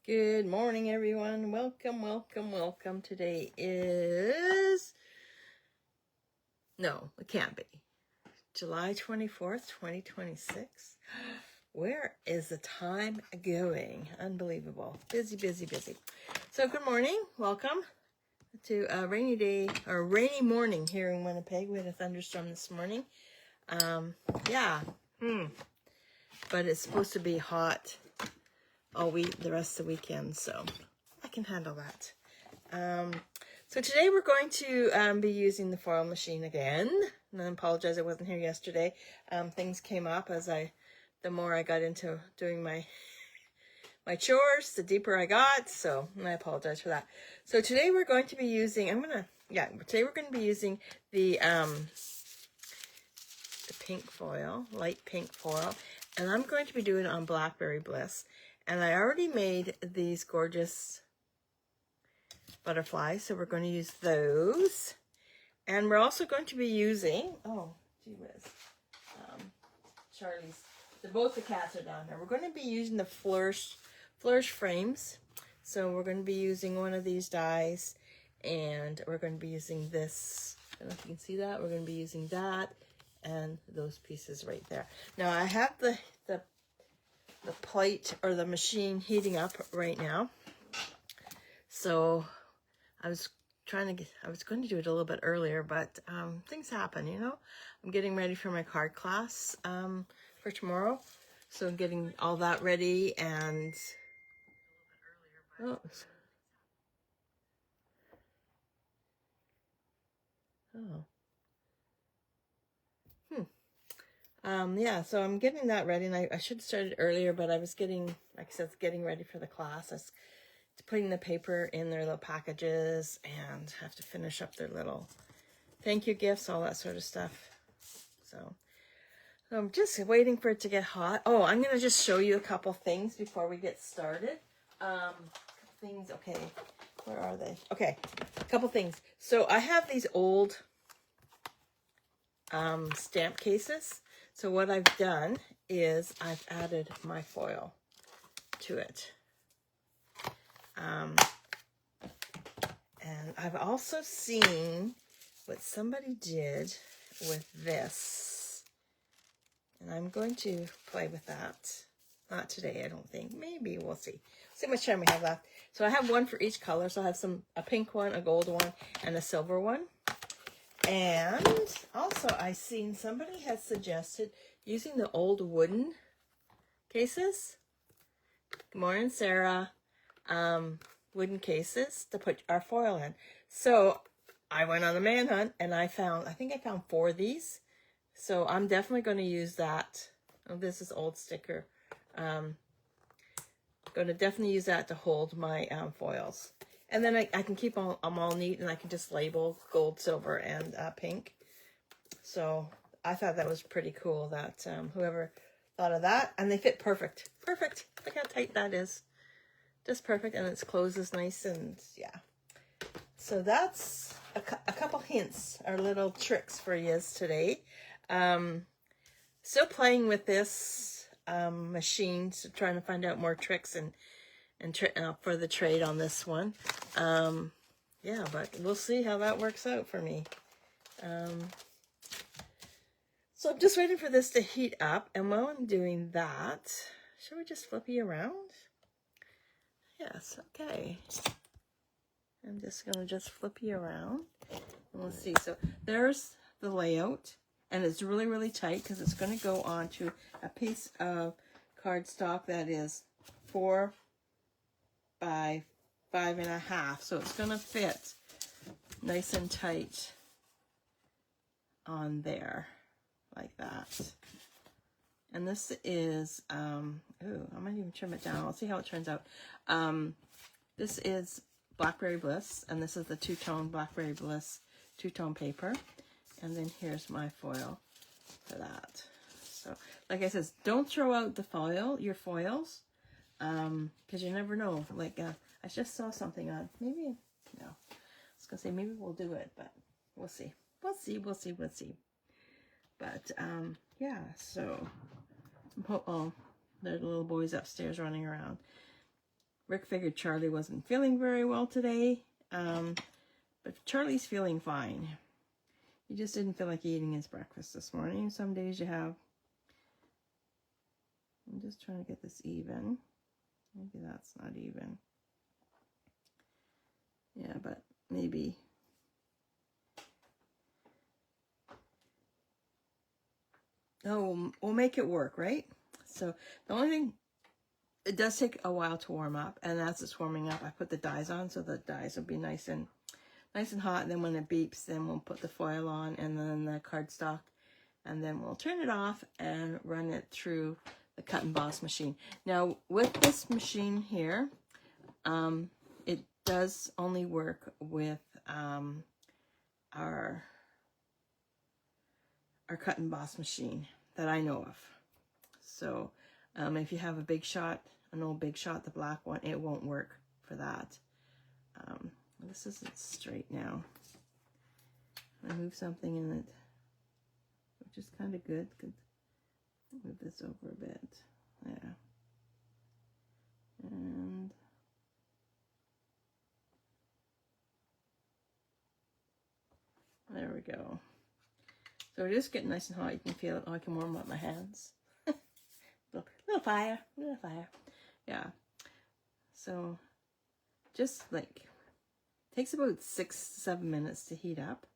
Good morning, everyone. Welcome, welcome, welcome. Today is... No, it can't be. July 24th, 2026. Where is the time going? Unbelievable. Busy, busy, busy. So good morning. Welcome to a rainy day, or rainy morning here in Winnipeg. We had a thunderstorm this morning. Yeah. But it's supposed to be hot all week, the rest of the weekend, so I can handle that. So today we're going to be using the foil machine again. And I apologize I wasn't here yesterday. Things came up as the more I got into doing my chores, the deeper I got, so I apologize for that. So today we're going to be using, today we're going to be using the pink foil, light pink foil, and I'm going to be doing it on Blackberry Bliss. And I already made these gorgeous butterflies, so we're going to use those. And we're also going to be using, oh, gee whiz, Charlie's, both the cats are down there. We're going to be using the flourish frames. So we're going to be using one of these dies, and we're going to be using this. I don't know if you can see that. We're going to be using that and those pieces right there. Now I have the plate or the machine heating up right now. So I was going to do it a little bit earlier, but things happen, you know. I'm getting ready for my card class for tomorrow. So I'm getting all that ready and yeah, so I'm getting that ready, and I should have started earlier, but I was getting, like I said, getting ready for the class. I was putting the paper in their little packages and have to finish up their little thank you gifts, all that sort of stuff. So I'm just waiting for it to get hot. Oh, I'm going to just show you a couple things before we get started. Things, okay, where are they? Okay, a couple things. So I have these old stamp cases. So what I've done is I've added my foil to it. And I've also seen what somebody did with this. And I'm going to play with that. Not today, I don't think. Maybe, we'll see. See how much time we have left. So I have one for each color. So I have a pink one, a gold one, and a silver one. And also I seen somebody has suggested using the old wooden cases. Good morning, Sarah. Wooden cases to put our foil in. So I went on a manhunt and I think I found 4 of these. So I'm definitely going to use that. Oh, this is old sticker. Going to definitely use that to hold my foils. And then I can keep them all neat, and I can just label gold, silver, and pink. So I thought that was pretty cool that whoever thought of that. And they fit perfect. Perfect. Look how tight that is. Just perfect. And it closes nice, and yeah. So that's a couple hints or little tricks for you today. Still playing with this machine, so trying to find out more tricks and for the trade on this one. Yeah, but we'll see how that works out for me. So I'm just waiting for this to heat up, and while I'm doing that, should we just flip you around? Yes, okay. I'm just going to just flip you around, and we'll see. So there's the layout, and it's really, really tight because it's going to go onto a piece of cardstock that is 4 by 5.5, so it's going to fit nice and tight on there like that. And this is ooh, I might even trim it down. I'll see how it turns out. This is Blackberry Bliss, and this is the two-tone Blackberry Bliss two-tone paper. And then here's my foil for that. So like I said, don't throw out your foils, because you never know. Like I just saw something on, maybe, no, I was gonna say maybe we'll do it, but we'll see. We'll see. But yeah, so oh, there are the little boys upstairs running around. Rick figured Charlie wasn't feeling very well today, but Charlie's feeling fine. He just didn't feel like eating his breakfast this morning. Some days you have. I'm just trying to get this even. Maybe that's not even. Yeah, but maybe. Oh, we'll make it work, right? So the only thing, it does take a while to warm up, and as it's warming up, I put the dies on so the dies will be nice and hot. And then when it beeps, then we'll put the foil on and then the cardstock, and then we'll turn it off and run it through the Cut Emboss machine. Now with this machine here, it does only work with our Cut Emboss machine that I know of. So if you have a Big Shot, an old Big Shot, the black one, it won't work for that. This isn't straight now. I move something in it, which is kind of good. Could move this over a bit. Yeah. And there we go. So we're just getting nice and hot. You can feel it. Oh, I can warm up my hands. little fire. Yeah. So just like, takes about 6-7 minutes to heat up.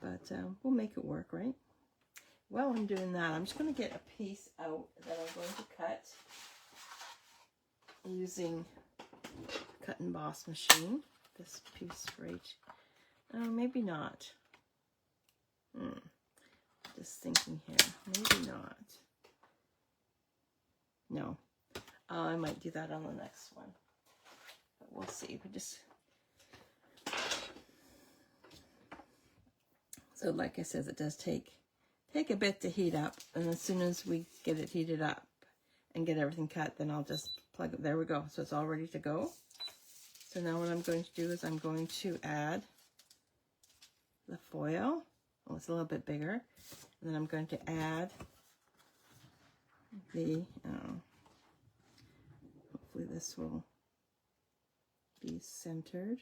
But we'll make it work, right? While I'm doing that, I'm just going to get a piece out that I'm going to cut using Cut Emboss machine. This piece right. Maybe not. Just thinking here. Maybe not. No. I might do that on the next one. But we'll see. We just... So like I said, it does take a bit to heat up. And as soon as we get it heated up and get everything cut, then I'll just plug it. There we go. So it's all ready to go. So now what I'm going to do is I'm going to add the foil. Oh, it's a little bit bigger. And then I'm going to add the, hopefully this will be centered.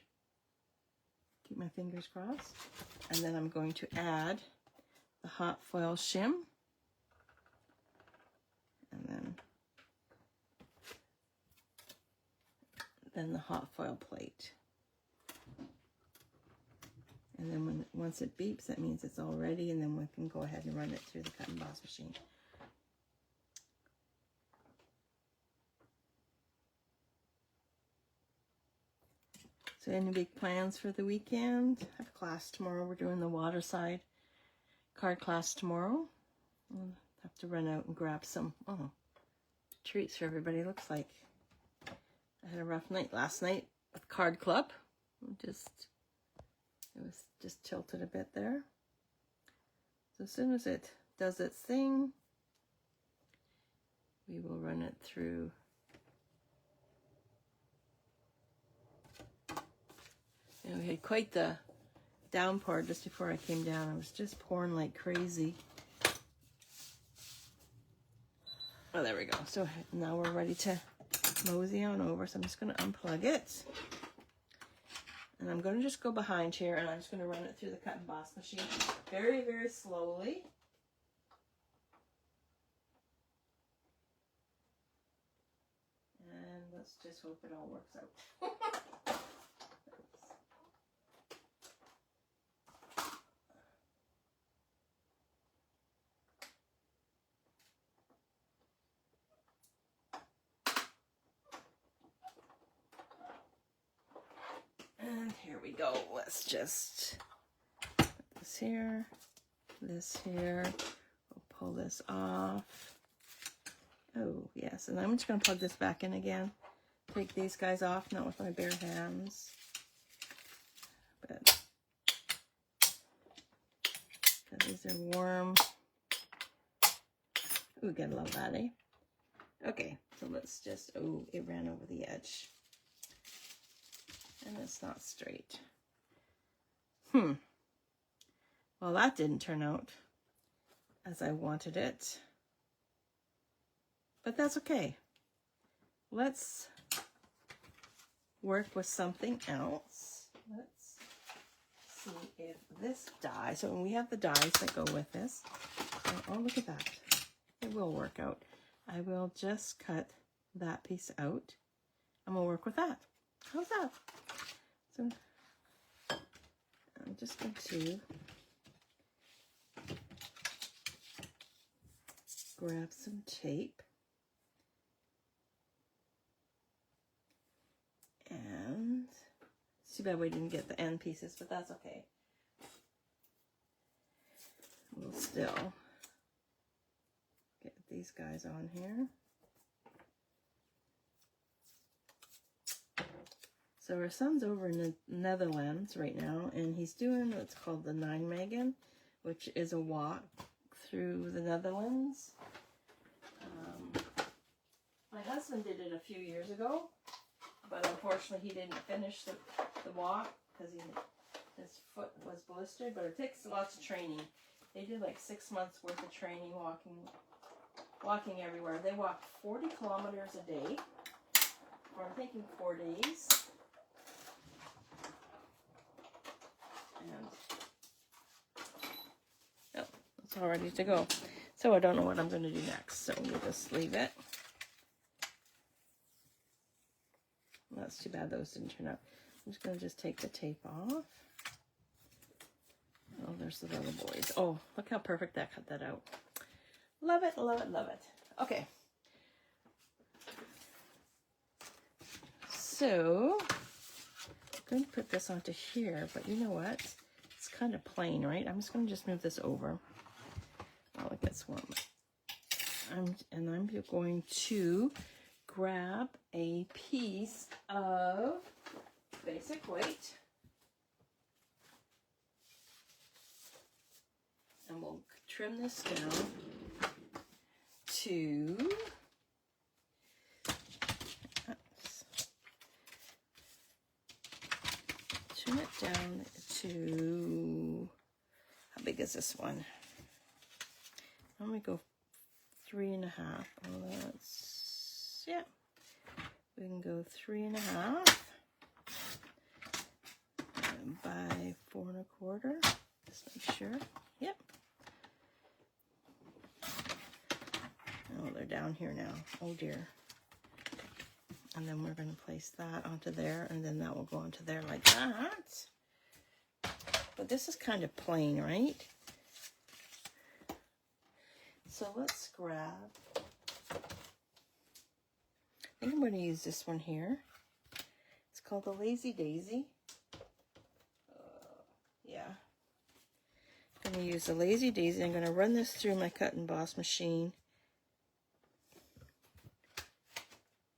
Keep my fingers crossed. And then I'm going to add the hot foil shim. And then the hot foil plate. And then once it beeps, that means it's all ready, and then we can go ahead and run it through the Cut Emboss machine. So any big plans for the weekend? I have class tomorrow. We're doing the Waterside card class tomorrow. I'll have to run out and grab some treats for everybody. Looks like I had a rough night last night with Card Club. It was just tilted a bit there. So as soon as it does its thing, we will run it through. And we had quite the downpour just before I came down. It was just pouring like crazy. Oh, there we go. So now we're ready to mosey on over. So I'm just going to unplug it. And I'm going to just go behind here, and I'm just going to run it through the Cut Emboss machine very, very slowly. And let's just hope it all works out. And here we go. Let's just put this here, this here. We'll pull this off. Oh, yes. And I'm just going to plug this back in again. Take these guys off, not with my bare hands. But these are warm. Ooh, gotta love that, eh? Okay, so let's just, oh, it ran over the edge. And it's not straight. Well, that didn't turn out as I wanted it. But that's okay. Let's work with something else. Let's see if this die. So we have the dies that go with this. Oh, look at that. It will work out. I will just cut that piece out and we'll work with that. How's that? So I'm just going to grab some tape and it's too bad we didn't get the end pieces, but that's okay. We'll still get these guys on here. So our son's over in the Netherlands right now, and he's doing what's called the Nijmegen, which is a walk through the Netherlands. My husband did it a few years ago, but unfortunately he didn't finish the walk because his foot was blistered, but it takes lots of training. They did like 6 months worth of training walking everywhere. They walked 40 kilometers a day for I'm thinking 4 days. And oh, it's all ready to go. So I don't know what I'm going to do next, so we'll just leave it. That's too bad those didn't turn out. I'm just going to take the tape off. Oh, there's the little boys. Oh, look how perfect that cut that out. Love it, love it, love it. Okay. So, I'm going to put this onto here, but you know what? It's kind of plain, right? I'm just going to move this over. Oh, it gets warm. And I'm going to grab a piece of basic weight. And we'll trim this down to, trim it down to, how big is this one? I'm going to go 3.5. Oh, that's, yeah. We can go 3.5 by 4.25. Just make sure. Yep. Oh, they're down here now. Oh dear. And then we're going to place that onto there, and then that will go onto there like that. But this is kind of plain, right? So let's grab, I think I'm going to use this one here. It's called the Lazy Daisy. Yeah. I'm going to use the Lazy Daisy. I'm going to run this through my cut emboss machine.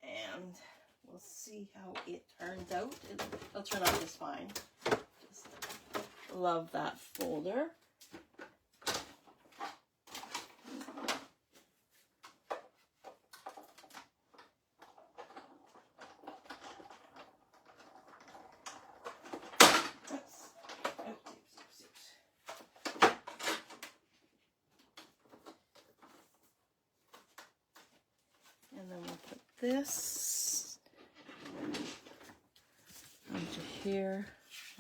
And we'll see how it turns out. It'll turn out just fine. Just love that folder. And then we'll put this onto here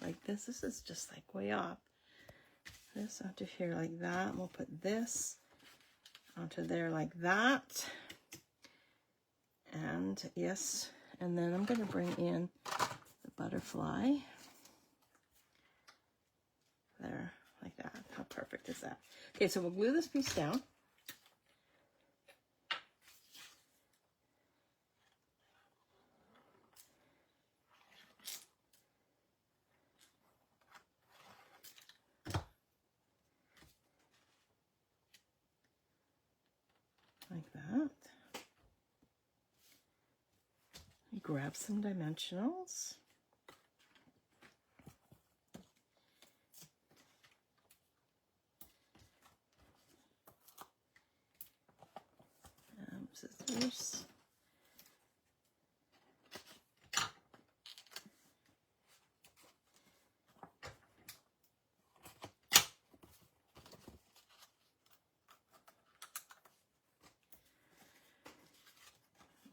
like this. This is just like way off. This onto here like that. And we'll put this onto there like that. And yes, and then I'm going to bring in the butterfly. There, like that. How perfect is that? Okay, so we'll glue this piece down. Like that. You grab some dimensionals. Scissors.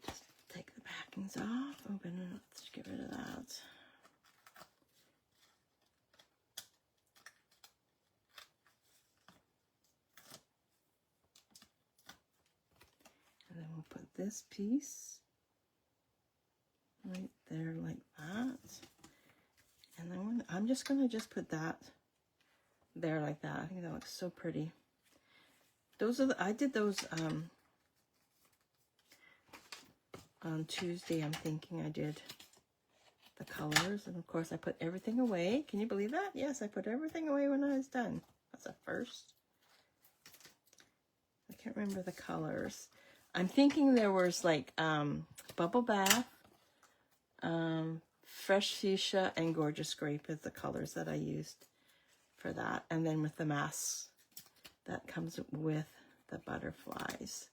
Just take the back markings off. Open it up. Let's get rid of that. And then we'll put this piece right there like that. And then I'm just going to just put that there like that. I think that looks so pretty. Those are I did those on Tuesday. I'm thinking I did the colors, and of course I put everything away. Can you believe that? Yes, I put everything away when I was done. That's a first. I can't remember the colors. I'm thinking there was like Bubble Bath, Fresh Fuchsia, and Gorgeous Grape is the colors that I used for that. And then with the masks that comes with the butterflies.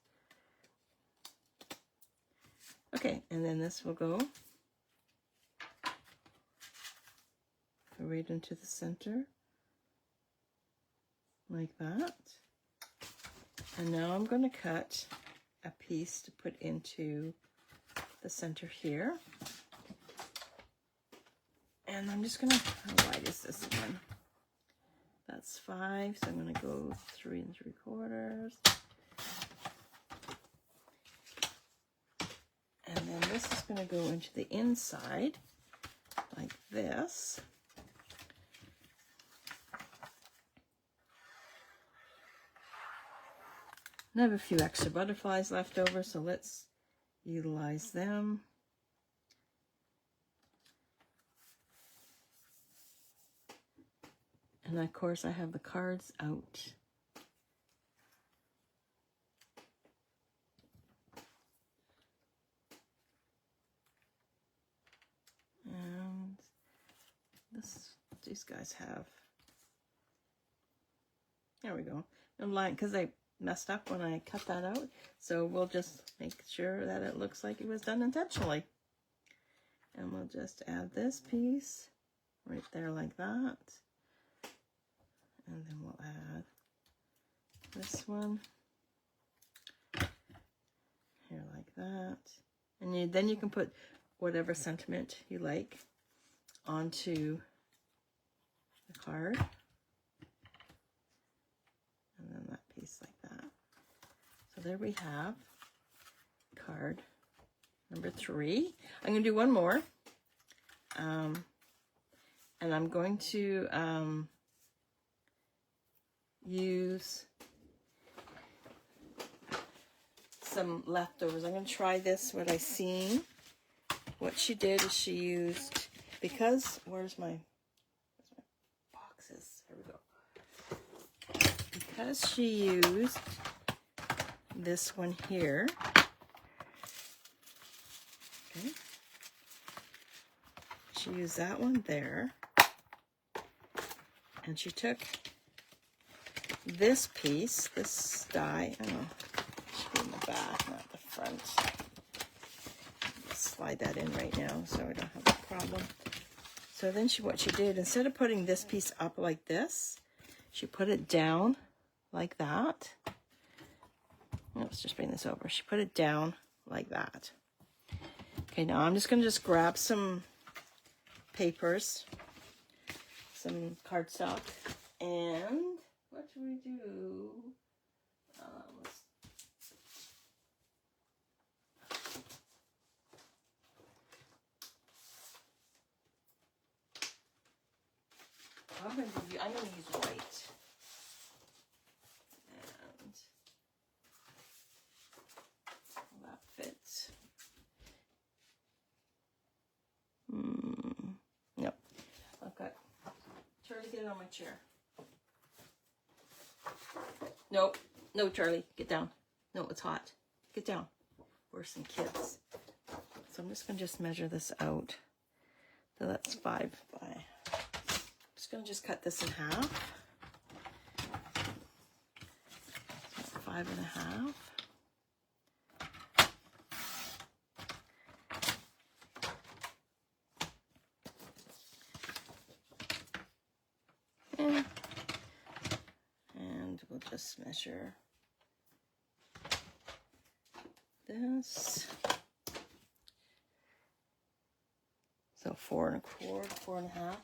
Okay, and then this will go right into the center like that. And now I'm going to cut a piece to put into the center here. And I'm just going to, how wide is this one? That's 5, so I'm going to go 3 3/4. And then this is going to go into the inside like this. I have a few extra butterflies left over, so let's utilize them. And of course I have the cards out. And these guys have, there we go. No line, because I messed up when I cut that out. So we'll just make sure that it looks like it was done intentionally. And we'll just add this piece right there like that. And then we'll add this one here like that. And then you can put whatever sentiment you like onto the card. And then that piece like that. So there we have card number 3. I'm going to do one more. And I'm going to use some leftovers. I'm going to try this, what I seen. What she did is she used, because, where's my boxes? Here we go. Because she used this one here. Okay. She used that one there. And she took this piece, this die, I don't know, it should be in the back, not the front. Just slide that in right now so I don't have a problem. So then what she did, instead of putting this piece up like this, she put it down like that. Let's just bring this over. She put it down like that. Okay, now I'm just going to just grab some papers, some cardstock, and what should we do? I'm going to use white. And that fits. Nope. Okay. Charlie, get it on my chair. Nope. No, Charlie, get down. No, it's hot. Get down. Worse than kids. So I'm just going to just measure this out. So that's 5 by... I'm just going to just cut this in half. 5 1/2. And we'll just measure this. So 4 1/4, 4 1/2.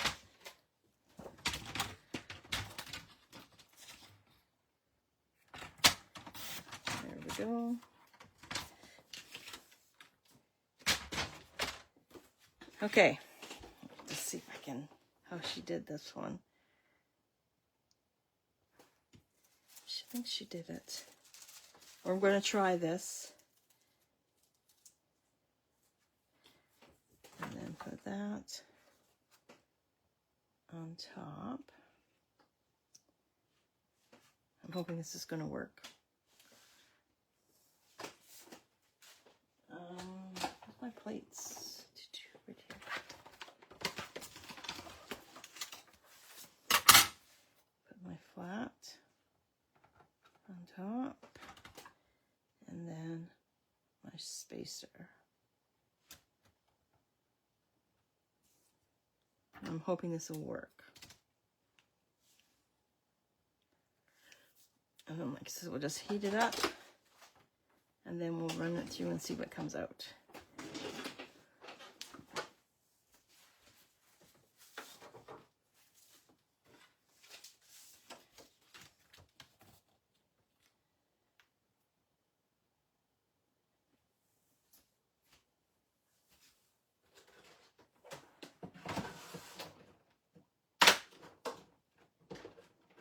There we go. Okay, let's see if I can, how she did this one. She thinks she did it. Or I'm going to try this. And then put that on top. I'm hoping this is going to work. Where's my plates? Right here. Put my flat on top, and then my spacer. I'm hoping this will work. And then, like I said, we'll just heat it up, and then we'll run it through and see what comes out.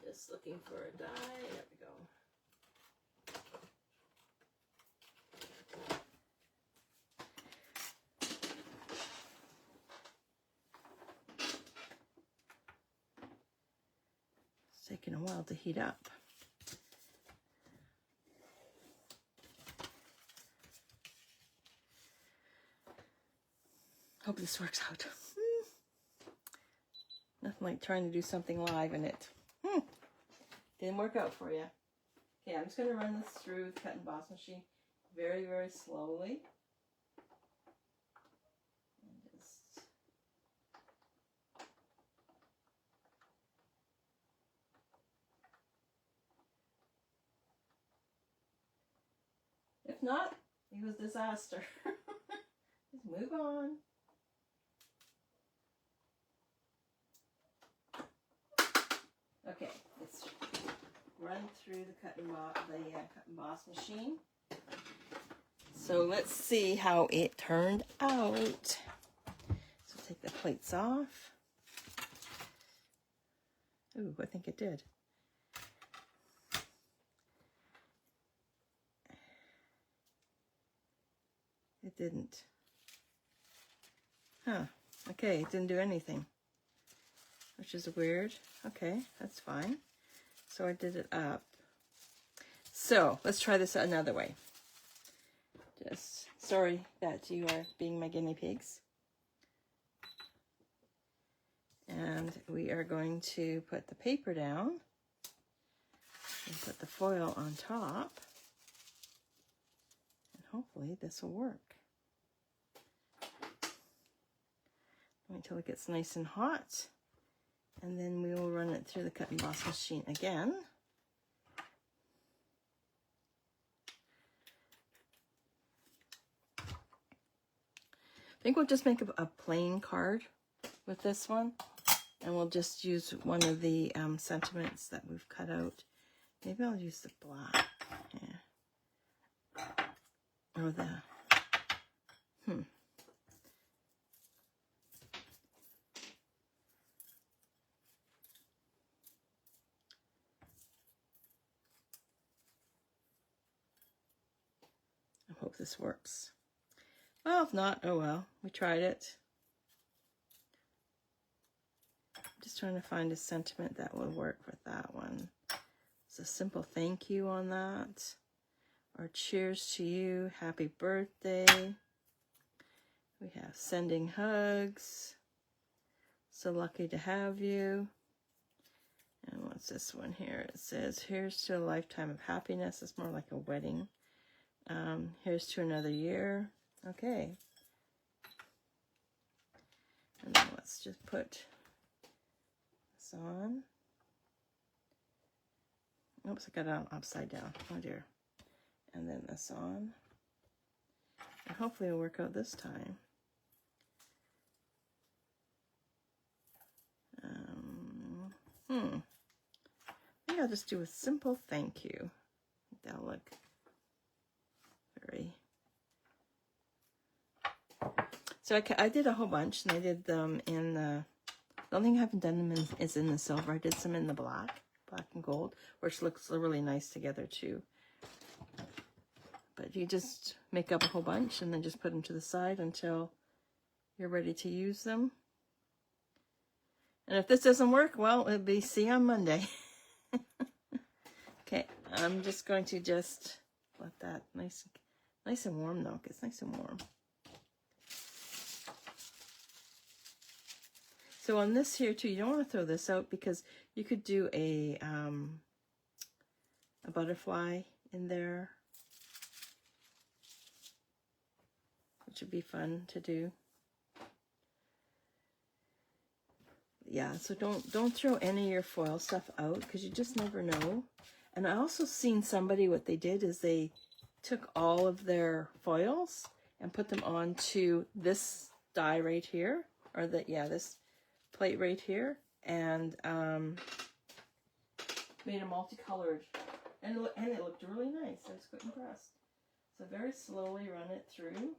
Just looking for a die. There we go. It's taking a while to heat up. Hope this works out. Nothing like trying to do something live and it didn't work out for you. Okay, I'm just going to run this through the Cut Emboss Machine very, very slowly. And just if not, it was a disaster. Just move on. Okay, let's run through the Cut Emboss Machine. So let's see how it turned out. So take the plates off. Ooh, I think it did. It didn't. Huh. Okay, it didn't do anything, which is weird. Okay, that's fine. So I did it up. So let's try this another way. Just sorry that you are being my guinea pigs. And we are going to put the paper down and put the foil on top. And hopefully this will work. Wait until it gets nice and hot. And then we will run it through the Cut Emboss Machine again. I think we'll just make a plain card with this one. And we'll just use one of the sentiments that we've cut out. Maybe I'll use the black. Yeah. Or the... I hope this works. Well, if not, oh well. We tried it. I'm just trying to find a sentiment that will work with that one. It's a simple thank you on that. Or cheers to you. Happy birthday. We have sending hugs. So lucky to have you. And what's this one here? It says, here's to a lifetime of happiness. It's more like a wedding. Here's to another year. Okay. And then let's just put this on. Oops, I got it upside down. Oh dear. And then this on. And hopefully it'll work out this time. Maybe I'll just do a simple thank you. That'll look very... So I did a whole bunch, and I did them in the only thing I haven't done them is in the silver. I did some in the black and gold, which looks really nice together too. But you just make up a whole bunch and then just put them to the side until you're ready to use them. And if this doesn't work, well, it'll be see you on Monday. Okay, I'm just going to just let that nice and warm though, because it's nice and warm. So on this here too, you don't want to throw this out because you could do a butterfly in there, which would be fun to do. Yeah, so don't throw any of your foil stuff out because you just never know. And I also seen somebody, what they did is they took all of their foils and put them onto this die right here, or this plate right here, and made a multicolored, and it looked really nice. I was quite impressed. So very slowly run it through.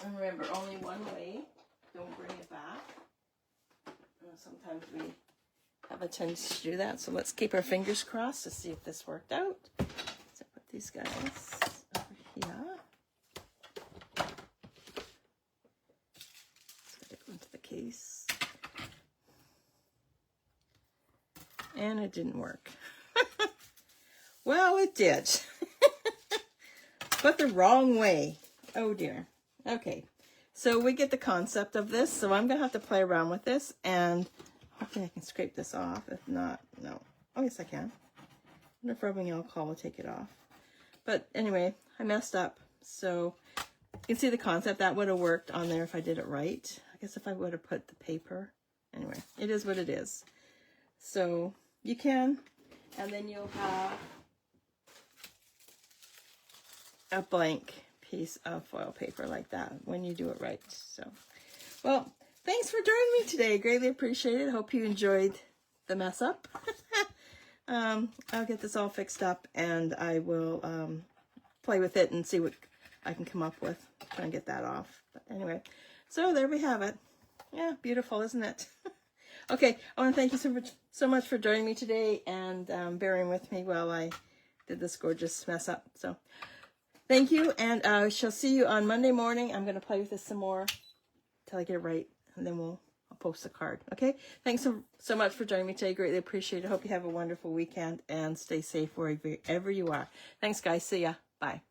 And remember, only one way. Don't bring it back. Sometimes we have a tendency to do that. So let's keep our fingers crossed to see if this worked out. So put these guys over here. Let's get it into the case. And it didn't work. Well, it did. But the wrong way. Oh dear. Okay, so we get the concept of this. So I'm going to have to play around with this, and hopefully I can scrape this off. If not, no. Oh, yes, I can. I wonder if rubbing alcohol will take it off. But anyway, I messed up. So you can see the concept. That would have worked on there if I did it right. I guess if I would have put the paper. Anyway, it is what it is. So you can, and then you'll have a blank piece of foil paper like that when you do it right. So, well, thanks for joining me today. Greatly appreciate it. Hope you enjoyed the mess up. I'll get this all fixed up, and I will play with it and see what I can come up with. Try and get that off. But anyway, so there we have it. Yeah, beautiful, isn't it? Okay, I want to thank you so much for joining me today and bearing with me while I did this gorgeous mess up. So thank you, and I shall see you on Monday morning. I'm going to play with this some more until I get it right, and then I'll post the card. Okay? Thanks so much for joining me today. Greatly appreciate it. Hope you have a wonderful weekend, and stay safe wherever you are. Thanks, guys. See ya. Bye.